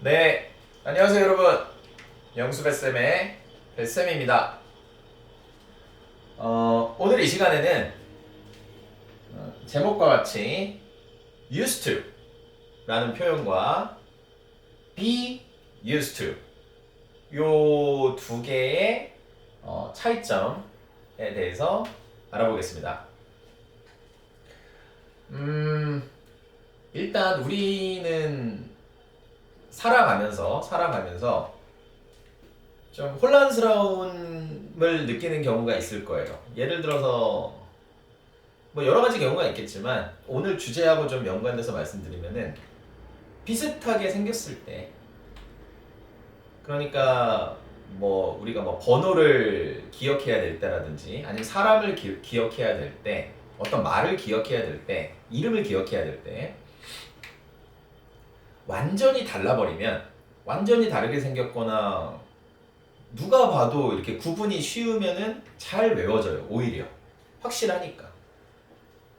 네, 안녕하세요 여러분. 영수배쌤의 뱃쌤입니다. 오늘 이 시간에는 제목과 같이 used to 라는 표현과 be used to 요 두 개의 차이점에 대해서 알아보겠습니다. 일단 우리는 살아가면서 좀 혼란스러움을 느끼는 경우가 있을 거예요. 예를 들어서 뭐 여러 가지 경우가 있겠지만 오늘 주제하고 좀 연관돼서 말씀드리면은 비슷하게 생겼을 때, 그러니까 뭐 우리가 뭐 번호를 기억해야 될 때라든지 아니면 사람을 기억해야 될 때, 어떤 말을 기억해야 될 때, 이름을 기억해야 될 때 완전히 달라버리면, 완전히 다르게 생겼거나 누가 봐도 이렇게 구분이 쉬우면은 잘 외워져요. 오히려 확실하니까.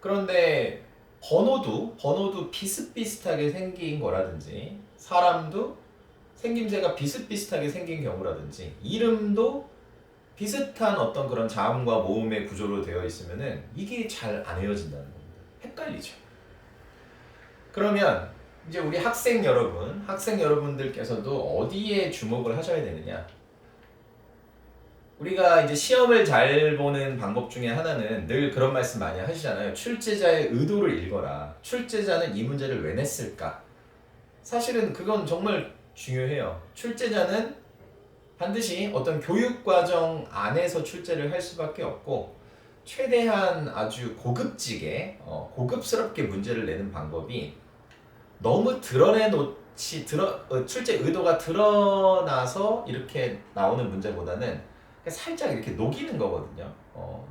그런데 번호도 비슷비슷하게 생긴 거라든지, 사람도 생김새가 비슷비슷하게 생긴 경우라든지, 이름도 비슷한 어떤 그런 자음과 모음의 구조로 되어 있으면은 이게 잘 안 외워진다는 겁니다. 헷갈리죠. 그러면 이제 우리 학생 여러분들께서도 어디에 주목을 하셔야 되느냐? 우리가 이제 시험을 잘 보는 방법 중에 하나는 늘 그런 말씀 많이 하시잖아요. 출제자의 의도를 읽어라. 출제자는 이 문제를 왜 냈을까? 사실은 그건 정말 중요해요. 출제자는 반드시 어떤 교육과정 안에서 출제를 할 수밖에 없고, 최대한 아주 고급지게, 고급스럽게 문제를 내는 방법이, 너무 출제 의도가 드러나서 이렇게 나오는 문제보다는 살짝 이렇게 녹이는 거거든요.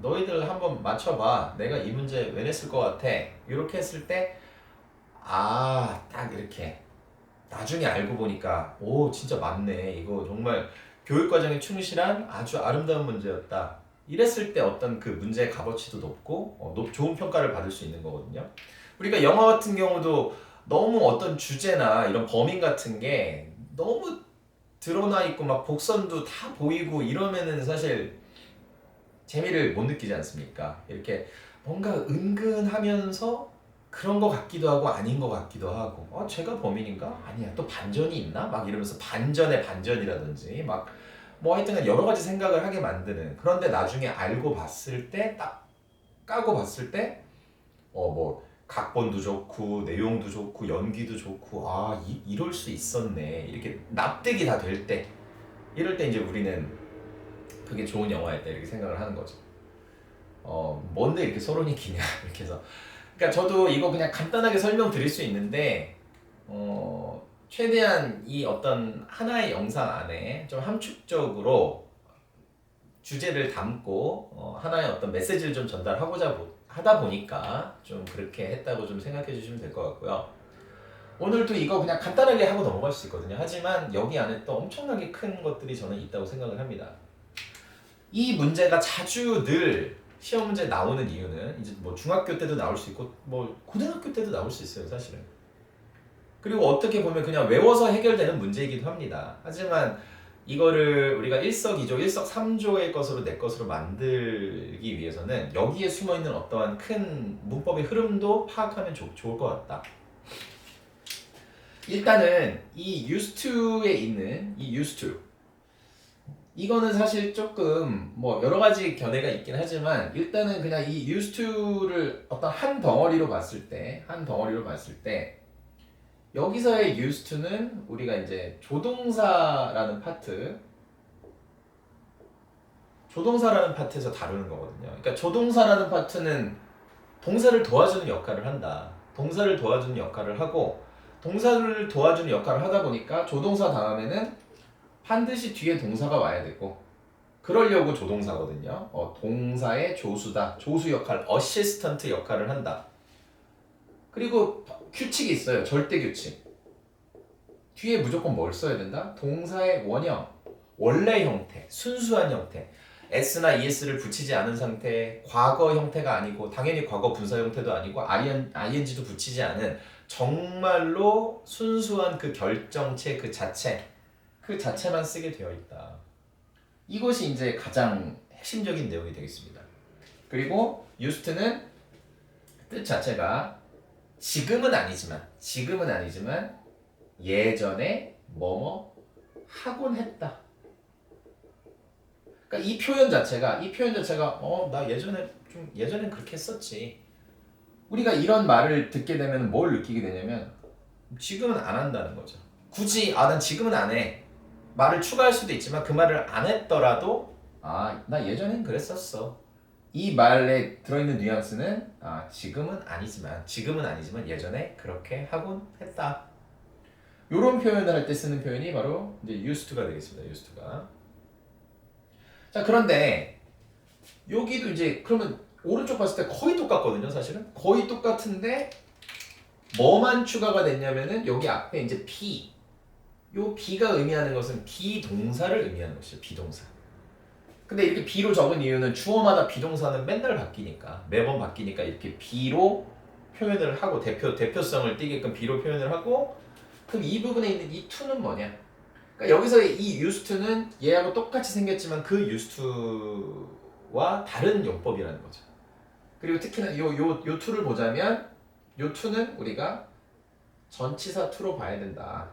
너희들 한번 맞춰봐. 내가 이 문제 왜 냈을 것 같아? 이렇게 했을 때, 딱 이렇게. 나중에 알고 보니까, 오, 진짜 맞네. 이거 정말 교육과정에 충실한 아주 아름다운 문제였다. 이랬을 때 어떤 그 문제의 값어치도 높고, 좋은 평가를 받을 수 있는 거거든요. 우리가 영화 같은 경우도 너무 어떤 주제나 이런 범인 같은 게 너무 드러나 있고 막 복선도 다 보이고 이러면은 사실 재미를 못 느끼지 않습니까? 이렇게 뭔가 은근하면서 그런 거 같기도 하고 아닌 거 같기도 하고, 제가 범인인가? 아니야, 또 반전이 있나? 막 이러면서 반전의 반전이라든지 막 뭐 하여튼 여러 가지 생각을 하게 만드는. 그런데 나중에 알고 봤을 때, 딱 까고 봤을 때 뭐 각본도 좋고 내용도 좋고 연기도 좋고, 이럴 수 있었네, 이렇게 납득이 다 될 때, 이럴 때 이제 우리는 그게 좋은 영화였다 이렇게 생각을 하는 거죠. 뭔데 이렇게 서론이 기냐 이렇게 해서. 그러니까 저도 이거 그냥 간단하게 설명드릴 수 있는데, 최대한 이 어떤 하나의 영상 안에 좀 함축적으로 주제를 담고 하나의 어떤 메시지를 좀 전달하고자 하다 보니까 좀 그렇게 했다고 좀 생각해 주시면 될 것 같고요. 오늘도 이거 그냥 간단하게 하고 넘어갈 수 있거든요. 하지만 여기 안에 또 엄청나게 큰 것들이 저는 있다고 생각을 합니다. 이 문제가 자주 늘 시험 문제에 나오는 이유는, 이제 뭐 중학교 때도 나올 수 있고 뭐 고등학교 때도 나올 수 있어요, 사실은. 그리고 어떻게 보면 그냥 외워서 해결되는 문제이기도 합니다. 하지만 이거를 우리가 일석이조, 일석삼조의 것으로 내 것으로 만들기 위해서는 여기에 숨어있는 어떠한 큰 문법의 흐름도 파악하면 좋을 것 같다. 일단은 이 used to에 있는 이 used to, 이거는 사실 조금 뭐 여러 가지 견해가 있긴 하지만, 일단은 그냥 이 used to를 어떤 한 덩어리로 봤을 때, 여기서의 used to는 우리가 이제 조동사라는 파트에서 다루는 거거든요. 그러니까 조동사라는 파트는 동사를 도와주는 역할을 한다. 동사를 도와주는 역할을 하고, 동사를 도와주는 역할을 하다 보니까 조동사 다음에는 반드시 뒤에 동사가 와야 되고, 그러려고 조동사거든요. 동사의 조수다. 조수 역할, 어시스턴트 역할을 한다. 그리고 규칙이 있어요. 절대 규칙. 뒤에 무조건 뭘 써야 된다? 동사의 원형, 원래 형태, 순수한 형태. s나 es를 붙이지 않은 상태, 과거 형태가 아니고 당연히 과거 분사 형태도 아니고 ing도 붙이지 않은 정말로 순수한 그 결정체 그 자체만 쓰게 되어 있다. 이것이 이제 가장 핵심적인 내용이 되겠습니다. 그리고 used는 뜻 자체가 지금은 아니지만 예전에 뭐뭐 하곤 했다. 그러니까 이 표현 자체가 나 예전엔 그렇게 했었지. 우리가 이런 말을 듣게 되면 뭘 느끼게 되냐면 지금은 안 한다는 거죠. 굳이 난 지금은 안 해. 말을 추가할 수도 있지만 그 말을 안 했더라도 나 예전엔 그랬었어. 이 말에 들어있는 뉘앙스는 지금은 아니지만 예전에 그렇게 하곤 했다. 이런 표현을 할 때 쓰는 표현이 바로 이제 used가 되겠습니다. used가. 자, 그런데 여기도 이제 그러면 오른쪽 봤을 때 거의 똑같거든요, 사실은. 거의 똑같은데 뭐만 추가가 됐냐면은 여기 앞에 이제 be. 요 be가 의미하는 것은 비동사를 의미하는 것이죠. 비동사. 근데 이렇게 be로 적은 이유는 주어마다 비동사는 맨날 바뀌니까, 매번 바뀌니까 이렇게 be로 표현을 하고 대표성을 띠게끔 be로 표현을 하고, 그럼 이 부분에 있는 이 to는 뭐냐? 그러니까 여기서 이 used to는 얘하고 똑같이 생겼지만 그 used to와 다른 용법이라는 거죠. 그리고 특히나 요 to를 보자면 요 to는 우리가 전치사 to로 봐야 된다.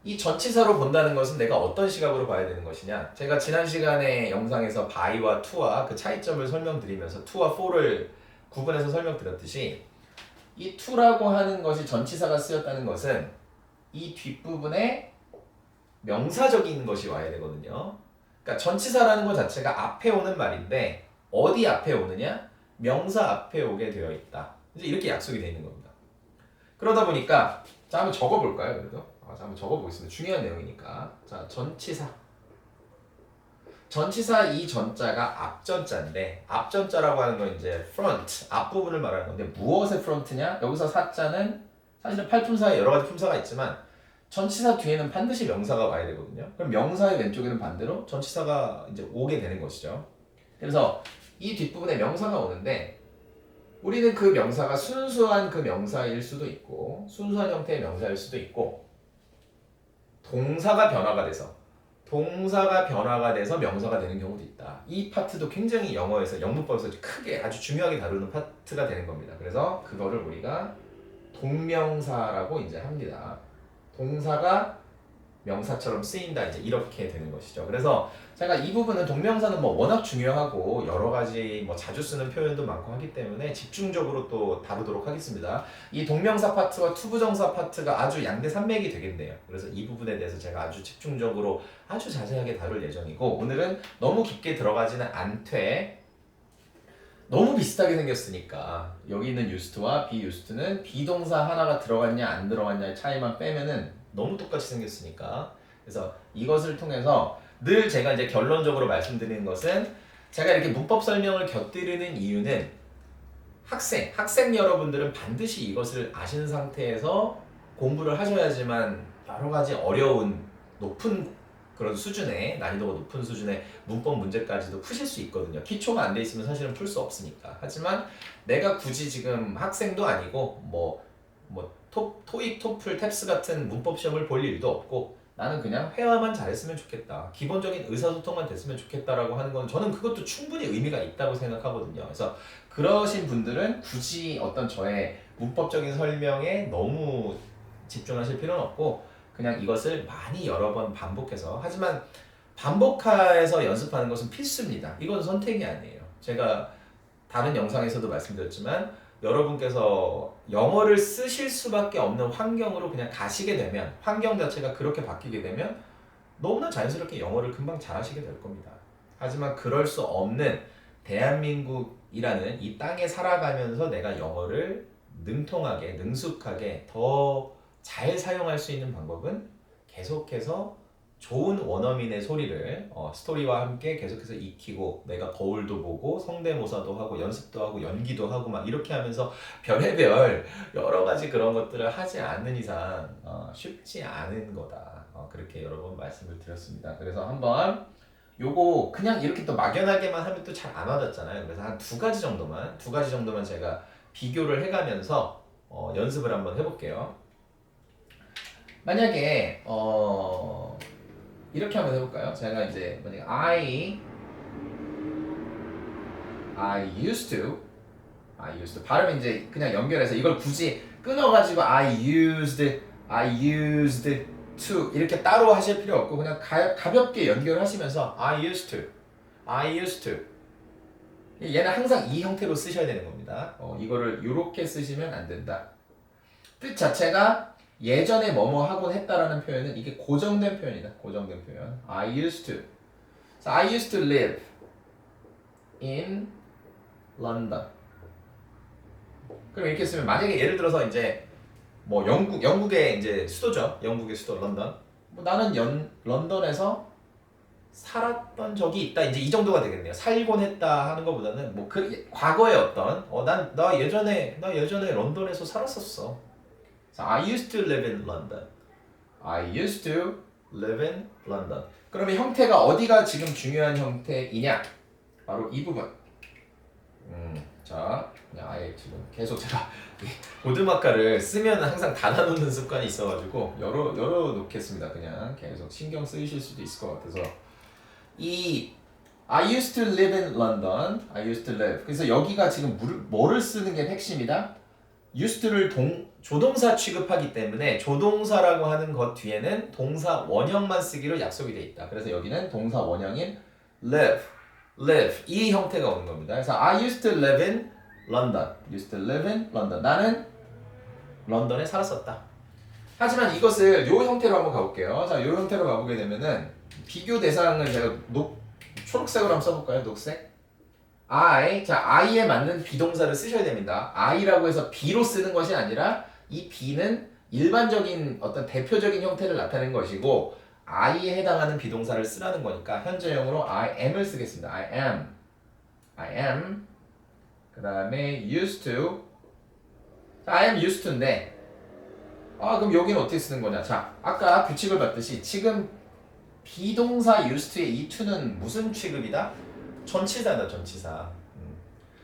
이 전치사로 본다는 것은 내가 어떤 시각으로 봐야 되는 것이냐? 제가 지난 시간에 영상에서 by와 to와 그 차이점을 설명드리면서 to와 for를 구분해서 설명드렸듯이 이 to라고 하는 것이 전치사가 쓰였다는 것은 이 뒷부분에 명사적인 것이 와야 되거든요. 그러니까 전치사라는 것 자체가 앞에 오는 말인데 어디 앞에 오느냐? 명사 앞에 오게 되어 있다. 이제 이렇게 약속이 되어 있는 겁니다. 그러다 보니까 자 한번 적어볼까요? 그래도 자 한번 적어보겠습니다. 중요한 내용이니까. 자 전치사 이 전자가 앞전자인데 앞전자라고 하는 건 이제 front 앞부분을 말하는 건데 무엇의 front냐? 여기서 사자는 사실은 팔품사에 여러 가지 품사가 있지만 전치사 뒤에는 반드시 명사가 와야 되거든요. 그럼 명사의 왼쪽에는 반대로 전치사가 이제 오게 되는 것이죠. 그래서 이 뒷부분에 명사가 오는데 우리는 그 명사가 순수한 그 명사일 수도 있고 순수한 형태의 명사일 수도 있고 동사가 변화가 돼서 명사가 되는 경우도 있다. 이 파트도 굉장히 영어에서 영문법에서 크게 아주 중요하게 다루는 파트가 되는 겁니다. 그래서 그거를 우리가 동명사라고 이제 합니다. 동사가 명사처럼 쓰인다 이제 이렇게 되는 것이죠. 그래서 제가 이 부분은 동명사는 뭐 워낙 중요하고 여러 가지 뭐 자주 쓰는 표현도 많고 하기 때문에 집중적으로 또 다루도록 하겠습니다. 이 동명사 파트와 투부정사 파트가 아주 양대산맥이 되겠네요. 그래서 이 부분에 대해서 제가 아주 집중적으로 아주 자세하게 다룰 예정이고 오늘은 너무 깊게 들어가지는 않되 너무 비슷하게 생겼으니까 여기 있는 used와 be used는 비동사 하나가 들어갔냐 안 들어갔냐의 차이만 빼면은 너무 똑같이 생겼으니까 그래서 이것을 통해서 늘 제가 이제 결론적으로 말씀드리는 것은 제가 이렇게 문법 설명을 곁들이는 이유는 학생 여러분들은 반드시 이것을 아신 상태에서 공부를 하셔야지만 여러 가지 어려운 높은 그런 수준의 난이도가 높은 수준의 문법 문제까지도 푸실 수 있거든요. 기초가 안 돼 있으면 사실은 풀 수 없으니까. 하지만 내가 굳이 지금 학생도 아니고 토익, 토플, 탭스 같은 문법 시험을 볼 일도 없고 나는 그냥 회화만 잘했으면 좋겠다. 기본적인 의사소통만 됐으면 좋겠다라고 하는 건 저는 그것도 충분히 의미가 있다고 생각하거든요. 그래서 그러신 분들은 굳이 어떤 저의 문법적인 설명에 너무 집중하실 필요는 없고 그냥 이것을 많이 여러 번 반복해서 하지만 반복해서 연습하는 것은 필수입니다. 이건 선택이 아니에요. 제가 다른 영상에서도 말씀드렸지만 여러분께서 영어를 쓰실 수밖에 없는 환경으로 그냥 가시게 되면 환경 자체가 그렇게 바뀌게 되면 너무나 자연스럽게 영어를 금방 잘하시게 될 겁니다. 하지만 그럴 수 없는 대한민국이라는 이 땅에 살아가면서 내가 영어를 능통하게 능숙하게 더 잘 사용할 수 있는 방법은 계속해서 좋은 원어민의 소리를 스토리와 함께 계속해서 익히고 내가 거울도 보고 성대모사도 하고 연습도 하고 연기도 하고 막 이렇게 하면서 별의별 여러 가지 그런 것들을 하지 않는 이상 쉽지 않은 거다. 그렇게 여러 번 말씀을 드렸습니다. 그래서 한번 요거 그냥 이렇게 또 막연하게만 하면 또 잘 안 와닿잖아요. 그래서 한 두 가지 정도만 제가 비교를 해가면서 연습을 한번 해볼게요. 만약에 이렇게 한번 해볼까요? 제가 이제 만약에 I used to 발음 이제 그냥 연결해서 이걸 굳이 끊어가지고 I used to 이렇게 따로 하실 필요 없고 그냥 가볍게 연결하시면서 I used to 얘는 항상 이 형태로 쓰셔야 되는 겁니다. 이거를 이렇게 쓰시면 안 된다. 뜻 자체가 예전에 뭐뭐 하곤 했다라는 표현은 이게 고정된 표현이다. 고정된 표현. I used to. So I used to live in London. 그럼 이렇게 쓰면 만약에 예를 들어서 이제 뭐 영국의 이제 수도죠. 영국의 수도 런던. 뭐 나는 런던에서 살았던 적이 있다. 이제 이 정도가 되겠네요. 살곤 했다 하는 것보다는 뭐 과거의 어떤 나 예전에 런던에서 살았었어. So I used to live in London. I used to live in London. 그러면 형태가 어디가 지금 중요한 형태이냐? 바로 이 부분. 자, 그냥 아예 지금 계속 제가 보드마카를 쓰면 항상 닫아놓는 습관이 있어가지고 열어 놓겠습니다. 그냥 계속 신경 쓰이실 수도 있을 것 같아서 이 I used to live in London. I used to live. 그래서 여기가 지금 뭐를 쓰는 게 핵심이다. used to를 조동사 취급하기 때문에 조동사라고 하는 것 뒤에는 동사 원형만 쓰기로 약속이 돼 있다. 그래서 여기는 동사 원형인 live 이 형태가 오는 겁니다. 그래서 I used to live in London. used to live in London. 나는 런던에 살았었다. 하지만 이것을 요 형태로 한번 가볼게요. 자, 요 형태로 가보게 되면은 비교 대상을 제가 초록색으로 한번 써볼까요? 녹색. I에 맞는 비동사를 쓰셔야 됩니다. I라고 해서 B로 쓰는 것이 아니라 이 B는 일반적인 어떤 대표적인 형태를 나타내는 것이고 I에 해당하는 비동사를 쓰라는 거니까 현재형으로 I am을 쓰겠습니다. I am. 그 다음에 used to. I am used to인데 그럼 여기는 어떻게 쓰는 거냐? 자, 아까 규칙을 봤듯이 지금 비동사 used to의 이 to는 무슨 취급이다? 전치사다, 전치사.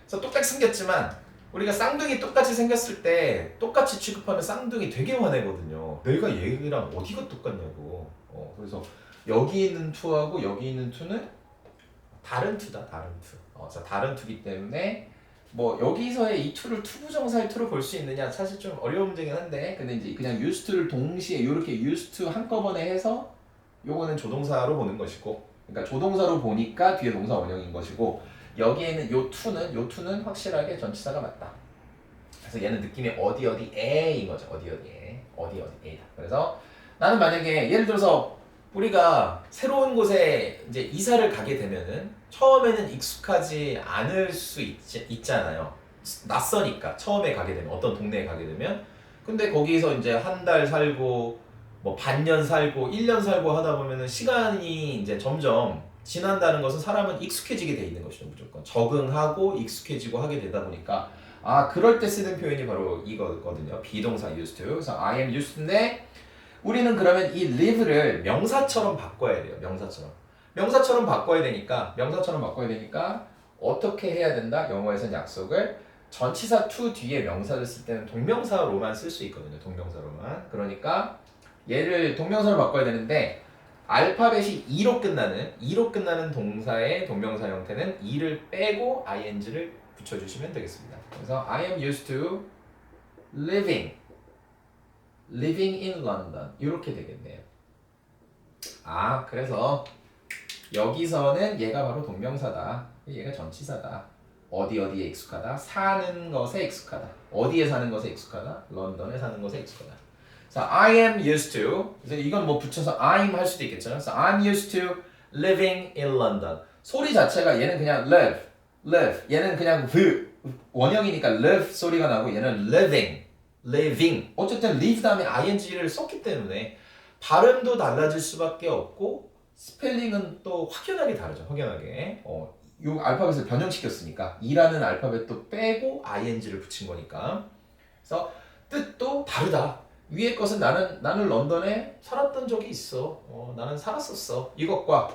그래서 똑같이 생겼지만 우리가 쌍둥이 똑같이 생겼을 때 똑같이 취급하면 쌍둥이 되게 화내거든요. 내가 얘랑 어디가 똑같냐고. 그래서 여기 있는 to하고 여기 있는 to는 다른 to다, 다른 to. 다른 to이기 때문에 뭐 여기서의 이 to를 투부정사의 to로 볼 수 있느냐 사실 좀 어려운 문제긴 한데 근데 이제 그냥 used to를 동시에 이렇게 used to 한꺼번에 해서 요거는 조동사로 보는 것이고 그러니까 조동사로 보니까 뒤에 동사 원형인 것이고 여기에는 요 to는 확실하게 전치사가 맞다. 그래서 얘는 느낌이 어디에인 거죠. 어디에다. 그래서 나는 만약에 예를 들어서 우리가 새로운 곳에 이제 이사를 가게 되면은 처음에는 익숙하지 않을 수 있잖아요. 낯서니까 처음에 가게 되면 어떤 동네에 가게 되면 근데 거기서 이제 한 달 살고 뭐 반년 살고 1년 살고 하다 보면은 시간이 이제 점점 지난다는 것은 사람은 익숙해지게 돼 있는 것이죠. 무조건 적응하고 익숙해지고 하게 되다 보니까 그럴 때 쓰는 표현이 바로 이거거든요. 비동사 used to. 그래서 I am used to인데 우리는 그러면 이 live를 명사처럼 바꿔야 돼요. 명사처럼 바꿔야 되니까 어떻게 해야 된다? 영어에서는 약속을 전치사 to 뒤에 명사를 쓸 때는 동명사로만 쓸 수 있거든요. 동명사로만. 그러니까 얘를 동명사로 바꿔야 되는데 알파벳이 E로 끝나는 동사의 동명사 형태는 E를 빼고 ing를 붙여주시면 되겠습니다. 그래서 I am used to living in London 이렇게 되겠네요. 그래서 여기서는 얘가 바로 동명사다. 얘가 전치사다. 어디에 익숙하다. 사는 것에 익숙하다. 어디에 사는 것에 익숙하다. 런던에 사는 것에 익숙하다. 자, I am used to. 그래서 이건 뭐 붙여서 I'm 할 수도 있겠죠. 그래서 I'm used to living in London. 소리 자체가 얘는 그냥 live. 얘는 그냥 원형이니까 live 소리가 나고 얘는 living. 어쨌든 live 다음에 ing를 썼기 때문에 발음도 달라질 수밖에 없고 스펠링은 또 확연하게 다르죠. 요 알파벳을 변형시켰으니까 E라는 알파벳도 빼고 ing를 붙인 거니까. 그래서 뜻도 다르다. 위에 것은 나는 런던에 살았던 적이 있어. 나는 살았었어. 이것과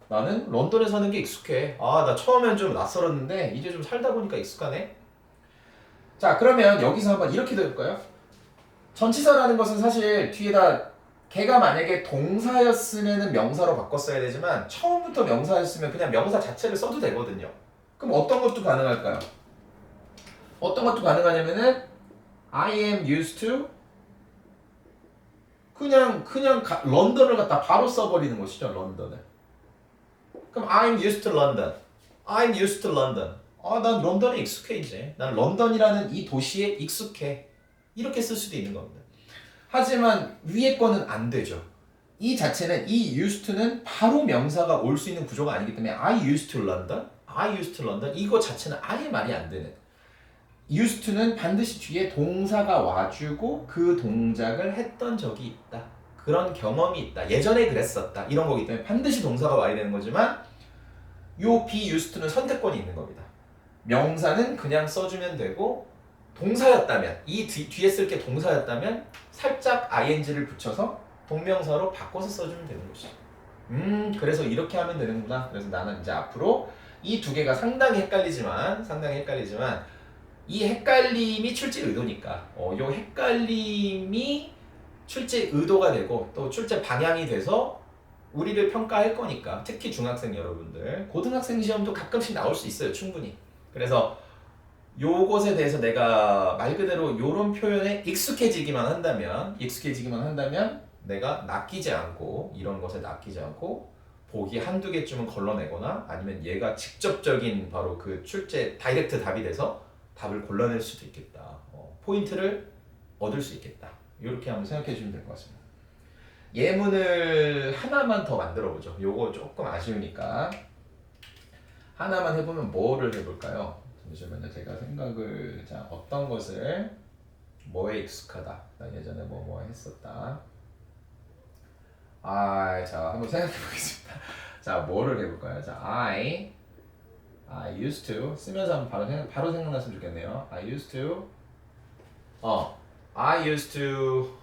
나는 런던에 사는 게 익숙해. 나 처음엔 좀 낯설었는데 이제 좀 살다 보니까 익숙하네. 자, 그러면 여기서 한번 이렇게도 해볼까요? 전치사라는 것은 사실 뒤에다 걔가 만약에 동사였으면 명사로 바꿨어야 되지만 처음부터 명사였으면 그냥 명사 자체를 써도 되거든요. 그럼 어떤 것도 가능할까요? 어떤 것도 가능하냐면은 I am used to 그냥 런던을 갖다 바로 써버리는 것이죠. 런던을. 그럼 I'm used to London. I'm used to London. 난 런던에 익숙해 이제. 난 런던이라는 이 도시에 익숙해. 이렇게 쓸 수도 있는 겁니다. 하지만 위에 거는 안 되죠. 이 자체는 이 used to는 바로 명사가 올 수 있는 구조가 아니기 때문에 I used to London, I used to London 이거 자체는 아예 말이 안 되는. used to는 반드시 뒤에 동사가 와주고 그 동작을 했던 적이 있다. 그런 경험이 있다. 예전에 그랬었다. 이런 거기 때문에 반드시 동사가 와야 되는 거지만 요 be used to는 선택권이 있는 겁니다. 명사는 그냥 써주면 되고 동사였다면 이 뒤에 쓸 게 동사였다면 살짝 ing를 붙여서 동명사로 바꿔서 써주면 되는 것이죠. 그래서 이렇게 하면 되는구나. 그래서 나는 이제 앞으로 이 두 개가 상당히 헷갈리지만 이 헷갈림이 출제 의도니까 요 헷갈림이 출제 의도가 되고 또 출제 방향이 돼서 우리를 평가할 거니까 특히 중학생 여러분들 고등학생 시험도 가끔씩 나올 수 있어요. 충분히. 그래서 요것에 대해서 내가 말 그대로 요런 표현에 익숙해지기만 한다면 내가 낚이지 않고 이런 것에 낚이지 않고 보기 한두 개쯤은 걸러내거나 아니면 얘가 직접적인 바로 그 출제 다이렉트 답이 돼서 답을 골라낼 수도 있겠다. 포인트를 얻을 수 있겠다. 이렇게 한번 생각해 주시면 될 것 같습니다. 예문을 하나만 더 만들어 보죠. 요거 조금 아쉬우니까 하나만 해보면 뭐를 해볼까요? 잠시만요. 제가 생각을 어떤 것을 뭐에 익숙하다. 나 예전에 뭐 했었다. 자 한번 생각해 보겠습니다. 자 뭐를 해볼까요? 자 I used to 쓰면서 한번 바로 생각났으면 좋겠네요. I used to I used to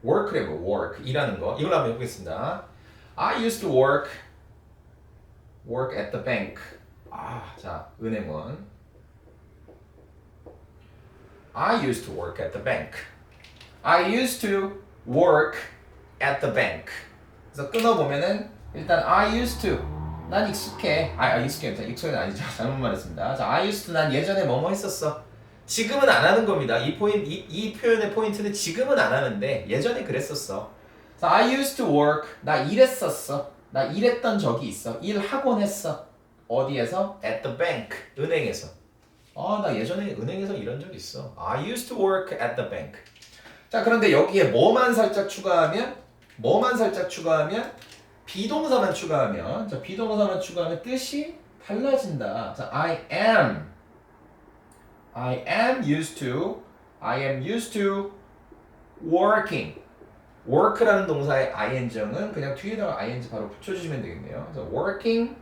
work래 work 일하는 거 이걸 한번 해보겠습니다. I used to work at the bank. 자 은행원. I used to work at the bank. I used to work at the bank. 그래서 끊어보면은 일단 I used to 난 익숙해. 익숙해는 아니죠. 잘못 말했습니다. 자, I used to 난 예전에 뭐뭐 했었어. 지금은 안 하는 겁니다. 이 표현의 포인트는 지금은 안 하는데 예전에 그랬었어. 자, I used to work. 나 일했었어. 나 일했던 적이 있어. 일하곤 했어. 어디에서? At the bank. 은행에서. 나 예전에 은행에서 일한 적 있어. I used to work at the bank. 자, 그런데 여기에 뭐만 살짝 추가하면 비동사만 추가하면 뜻이 달라진다. 자, I am used to working. work라는 동사의 ing은 그냥 뒤에다가 ing 바로 붙여주시면 되겠네요. 그래서 working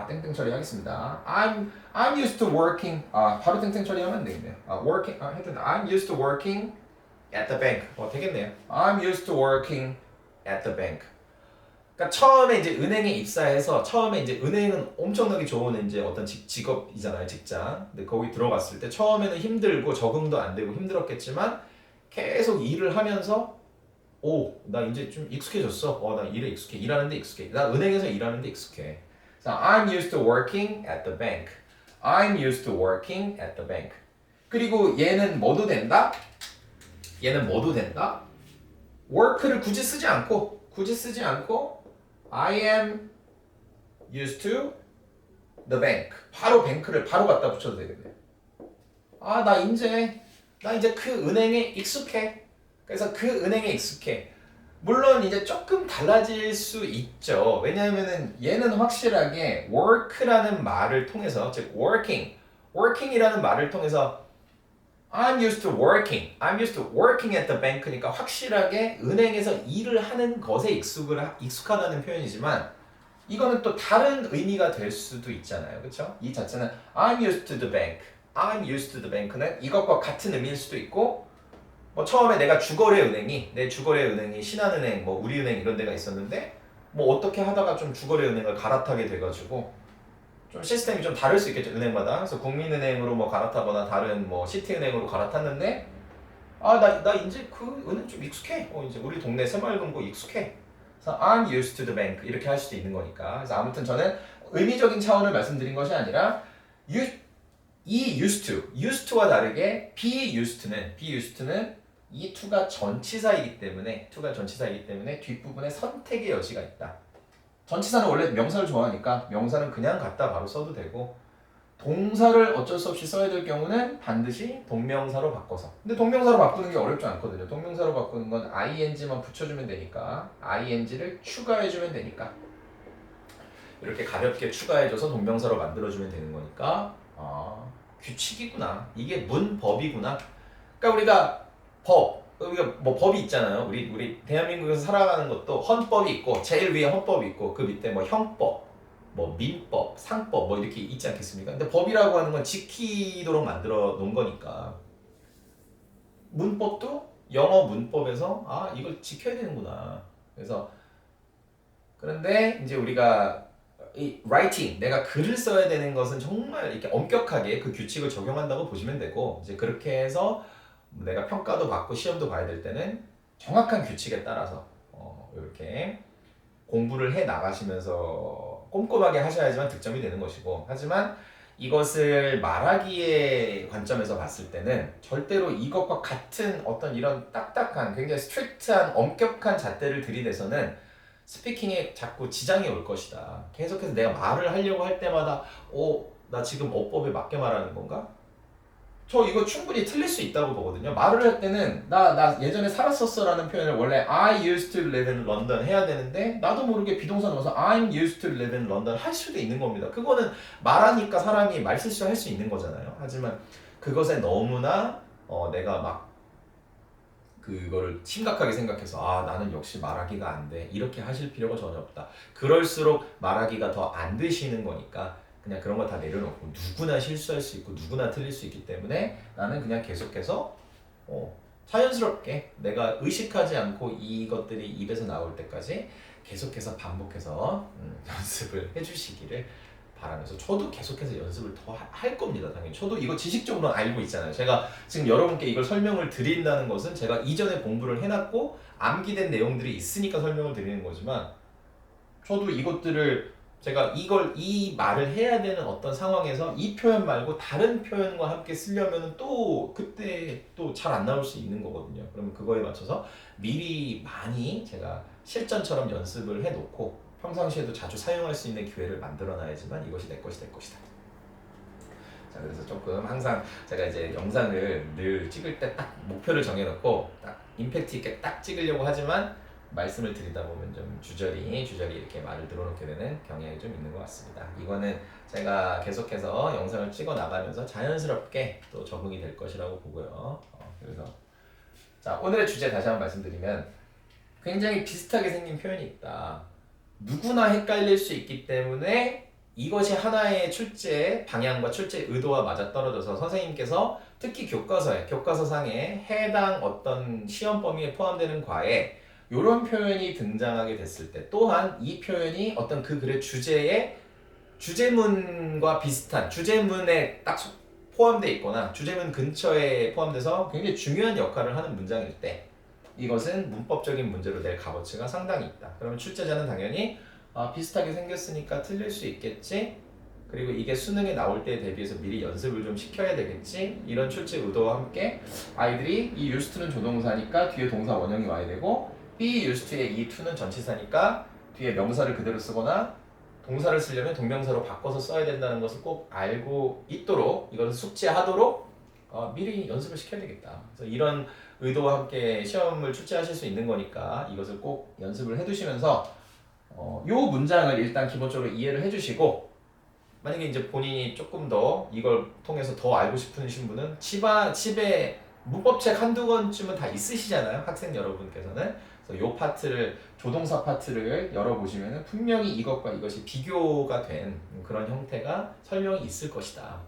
땡땡 처리하겠습니다. I'm used to working. 바로 땡땡 처리하면 되겠네요. 하여튼 I'm used to working at the bank. 되겠네요. I'm used to working at the bank. 그러니까 처음에 이제 은행에 입사해서 처음에 이제 은행은 엄청나게 좋은 이제 어떤 직업이잖아요, 직장. 근데 거기 들어갔을 때 처음에는 힘들고 적응도 안 되고 힘들었겠지만 계속 일을 하면서 나 이제 좀 익숙해졌어. 나 일에 익숙해. 일하는데 익숙해. 나 은행에서 일하는데 익숙해. 자, I'm used to working at the bank. I'm used to working at the bank. 그리고 얘는 뭐도 된다? work를 굳이 쓰지 않고 I am used to the bank. 바로 뱅크를 바로 갖다 붙여도 되겠네. 나 이제 그 은행에 익숙해. 그래서 그 은행에 익숙해. 물론 이제 조금 달라질 수 있죠. 왜냐하면은 얘는 확실하게 work라는 말을 통해서 즉 working이라는 말을 통해서 I'm used to working at the bank니까 확실하게 은행에서 일을 하는 것에 익숙하다는 표현이지만 이거는 또 다른 의미가 될 수도 있잖아요. 그렇죠? 이 자체는 I'm used to the bank. I'm used to the bank는 이것과 같은 의미일 수도 있고 뭐 처음에 내가 내 주거래 은행이 신한은행, 뭐 우리은행 이런 데가 있었는데 뭐 어떻게 하다가 좀 주거래 은행을 갈아타게 돼가지고 좀 시스템이 좀 다를 수 있겠죠, 은행마다. 그래서 국민은행으로 뭐 갈아타거나 다른 뭐 시티은행으로 갈아탔는데 나 이제 그 은행 좀 익숙해. 이제 우리 동네 새마을금고 익숙해. 그래서 I'm used to the bank 이렇게 할 수도 있는 거니까. 그래서 아무튼 저는 의미적인 차원을 말씀드린 것이 아니라 이 used to와 다르게 be used는 이 to가 전치사이기 때문에 뒷부분에 선택의 여지가 있다. 전치사는 원래 명사를 좋아하니까 명사는 그냥 갖다 바로 써도 되고 동사를 어쩔 수 없이 써야 될 경우는 반드시 동명사로 바꿔서. 근데 동명사로 바꾸는 게 어렵지 않거든요. 동명사로 바꾸는 건 ing만 붙여주면 되니까 ing를 추가해주면 되니까 이렇게 가볍게 추가해줘서 동명사로 만들어주면 되는 거니까 규칙이구나. 이게 문법이구나. 그러니까 우리가 뭐 법이 있잖아요. 우리 대한민국에서 살아가는 것도 헌법이 있고 제일 위에 헌법이 있고 그 밑에 뭐 형법, 뭐 민법, 상법 뭐 이렇게 있지 않겠습니까? 근데 법이라고 하는 건 지키도록 만들어 놓은 거니까 문법도 영어 문법에서 이걸 지켜야 되는구나. 그래서 그런데 이제 우리가 이 writing 내가 글을 써야 되는 것은 정말 이렇게 엄격하게 그 규칙을 적용한다고 보시면 되고 이제 그렇게 해서 내가 평가도 받고 시험도 봐야 될 때는 정확한 규칙에 따라서 이렇게 공부를 해 나가시면서 꼼꼼하게 하셔야지만 득점이 되는 것이고 하지만 이것을 말하기의 관점에서 봤을 때는 절대로 이것과 같은 어떤 이런 딱딱한 굉장히 스트릭트한 엄격한 잣대를 들이대서는 스피킹에 자꾸 지장이 올 것이다. 계속해서 내가 말을 하려고 할 때마다 나 지금 어법에 맞게 말하는 건가? 저 이거 충분히 틀릴 수 있다고 보거든요. 말을 할 때는 나 예전에 살았었어 라는 표현을 원래 I used to live in London 해야 되는데 나도 모르게 비동사 넣어서 I'm used to live in London 할 수도 있는 겁니다. 그거는 말하니까 사람이 말실수할 수 있는 거잖아요. 하지만 그것에 너무나 내가 막 그거를 심각하게 생각해서 나는 역시 말하기가 안 돼. 이렇게 하실 필요가 전혀 없다. 그럴수록 말하기가 더 안 되시는 거니까 그냥 그런 거 다 내려놓고 누구나 실수할 수 있고 누구나 틀릴 수 있기 때문에 나는 그냥 계속해서 자연스럽게 내가 의식하지 않고 이것들이 입에서 나올 때까지 계속해서 반복해서 연습을 해주시기를 바라면서 저도 계속해서 연습을 더 할 겁니다. 당연히 저도 이거 지식적으로 알고 있잖아요. 제가 지금 여러분께 이걸 설명을 드린다는 것은 제가 이전에 공부를 해놨고 암기된 내용들이 있으니까 설명을 드리는 거지만 저도 이것들을 제가 이 말을 해야 되는 어떤 상황에서 이 표현 말고 다른 표현과 함께 쓰려면 또 그때 또 잘 안 나올 수 있는 거거든요. 그러면 그거에 맞춰서 미리 많이 제가 실전처럼 연습을 해놓고 평상시에도 자주 사용할 수 있는 기회를 만들어놔야지만 이것이 내 것이 될 것이다. 자, 그래서 조금 항상 제가 이제 영상을 늘 찍을 때 딱 목표를 정해놓고 딱 임팩트 있게 딱 찍으려고 하지만 말씀을 드리다 보면 좀 주저리 이렇게 말을 들어놓게 되는 경향이 좀 있는 것 같습니다. 이거는 제가 계속해서 영상을 찍어 나가면서 자연스럽게 또 적응이 될 것이라고 보고요. 그래서 자, 오늘의 주제 다시 한번 말씀드리면 굉장히 비슷하게 생긴 표현이 있다. 누구나 헷갈릴 수 있기 때문에 이것이 하나의 출제 방향과 출제 의도와 맞아떨어져서 선생님께서 특히 교과서상에 해당 어떤 시험 범위에 포함되는 과에 이런 표현이 등장하게 됐을 때 또한 이 표현이 어떤 그 글의 주제문과 비슷한 주제문에 딱 포함되어 있거나 주제문 근처에 포함돼서 굉장히 중요한 역할을 하는 문장일 때 이것은 문법적인 문제로 낼 값어치가 상당히 있다. 그러면 출제자는 당연히 비슷하게 생겼으니까 틀릴 수 있겠지. 그리고 이게 수능에 나올 때에 대비해서 미리 연습을 좀 시켜야 되겠지. 이런 출제 의도와 함께 아이들이 이 used to는 조동사니까 뒤에 동사 원형이 와야 되고 be used to의 이 to는 전치사니까 뒤에 명사를 그대로 쓰거나 동사를 쓰려면 동명사로 바꿔서 써야 된다는 것을 꼭 알고 있도록 이것을 숙지하도록 미리 연습을 시켜야 되겠다. 그래서 이런 의도와 함께 시험을 출제하실 수 있는 거니까 이것을 꼭 연습을 해두시면서 요 문장을 일단 기본적으로 이해를 해주시고 만약에 이제 본인이 조금 더 이걸 통해서 더 알고 싶으신 분은 집에 문법책 한두 권쯤은 다 있으시잖아요. 학생 여러분께서는. 그래서 요 파트를 조동사 파트를 열어보시면 분명히 이것과 이것이 비교가 된 그런 형태가 설명이 있을 것이다.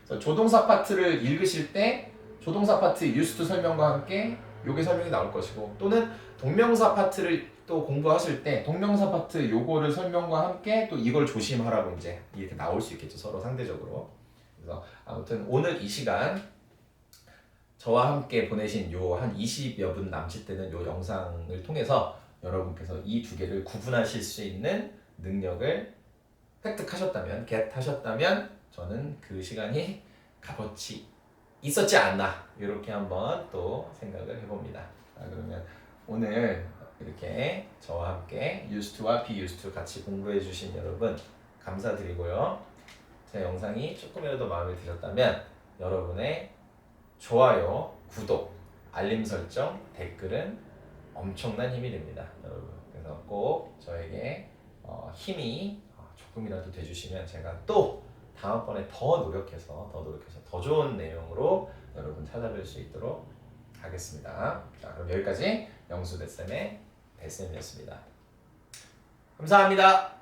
그래서 조동사 파트를 읽으실 때 조동사 파트 used to 설명과 함께 요게 설명이 나올 것이고 또는 동명사 파트를 또 공부하실 때 동명사 파트 요거를 설명과 함께 또 이걸 조심하라고 이제 이렇게 나올 수 있겠죠. 서로 상대적으로. 그래서 아무튼 오늘 이 시간 저와 함께 보내신 요 한 20여 분 남짓 되는 요 영상을 통해서 여러분께서 이 두 개를 구분하실 수 있는 능력을 획득하셨다면, 겟하셨다면 저는 그 시간이 값어치 있었지 않나 이렇게 한번 또 생각을 해봅니다. 자, 그러면 오늘 이렇게 저와 함께 used to와 be used to 같이 공부해 주신 여러분 감사드리고요. 제 영상이 조금이라도 마음에 드셨다면 여러분의 좋아요, 구독, 알림 설정, 댓글은 엄청난 힘이 됩니다, 여러분. 그래서 꼭 저에게 힘이 조금이라도 돼주시면 제가 또 다음번에 더 노력해서 더 좋은 내용으로 여러분 찾아뵐 수 있도록 하겠습니다. 자, 그럼 여기까지 영수 대쌤의 대쌤이었습니다. 감사합니다.